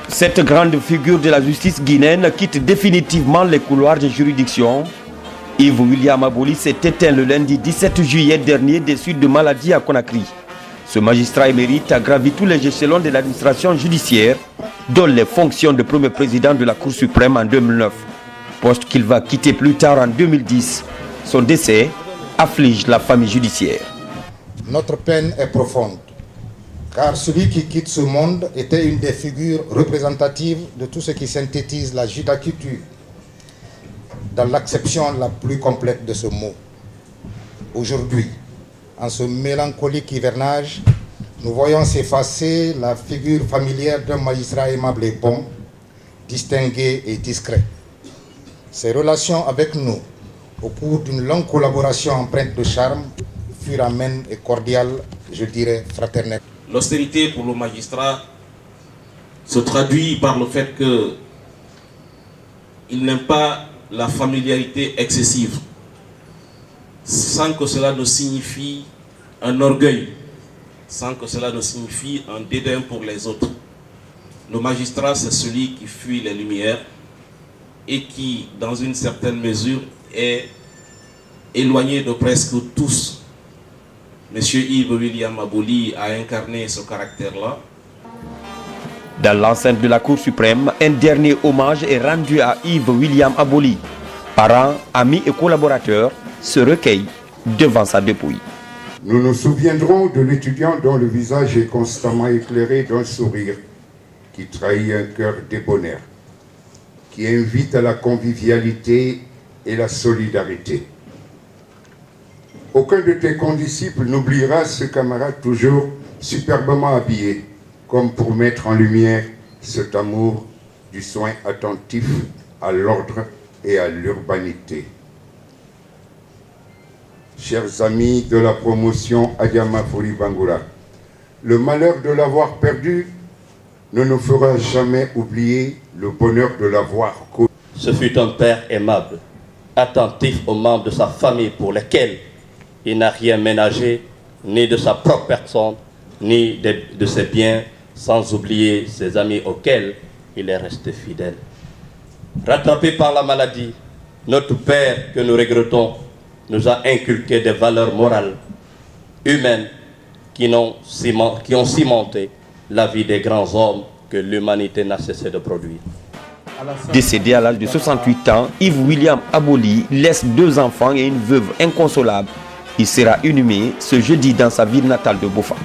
Cette grande figure de la justice guinéenne quitte définitivement les couloirs des juridictions. Yves William Aboli s'est éteint le lundi 17 juillet dernier des suites de maladie à Conakry. Ce magistrat émérite a gravi tous les échelons de l'administration judiciaire, dont les fonctions de premier président de la Cour suprême en 2009, poste qu'il va quitter plus tard en 2010. Son décès afflige la famille judiciaire. Notre peine est profonde, car celui qui quitte ce monde était une des figures représentatives de tout ce qui synthétise la judaculture, dans l'acception la plus complète de ce mot. Aujourd'hui, en ce mélancolique hivernage, nous voyons s'effacer la figure familière d'un magistrat aimable et bon, distingué et discret. Ses relations avec nous, au cours d'une longue collaboration empreinte de charme, furent amènes et cordiales, je dirais fraternelles. L'austérité pour le magistrat se traduit par le fait qu'il n'aime pas la familiarité excessive, sans que cela ne signifie un orgueil, sans que cela ne signifie un dédain pour les autres. Le magistrat, c'est celui qui fuit les lumières et qui, dans une certaine mesure, est éloigné de presque tous. Monsieur Yves William Aboli a incarné ce caractère-là. Dans l'enceinte de la Cour suprême, un dernier hommage est rendu à Yves William Aboli. Parents, amis et collaborateurs se recueillent devant sa dépouille. Nous nous souviendrons de l'étudiant dont le visage est constamment éclairé d'un sourire qui trahit un cœur débonnaire, qui invite à la convivialité et la solidarité. Aucun de tes condisciples n'oubliera ce camarade toujours superbement habillé, comme pour mettre en lumière cet amour du soin attentif à l'ordre et à l'urbanité. Chers amis de la promotion Adiama Fori Bangoura, le malheur de l'avoir perdu ne nous fera jamais oublier le bonheur de l'avoir connu. Ce fut un père aimable, attentif aux membres de sa famille pour lesquels il n'a rien ménagé, ni de sa propre personne, ni de ses biens, sans oublier ses amis auxquels il est resté fidèle. Rattrapé par la maladie, notre père, que nous regrettons, nous a inculqué des valeurs morales, humaines, qui ont cimenté la vie des grands hommes que l'humanité n'a cessé de produire. Décédé à l'âge de 68 ans, Yves William Aboli laisse 2 enfants et une veuve inconsolable. Il sera inhumé ce jeudi dans sa ville natale de Bofa.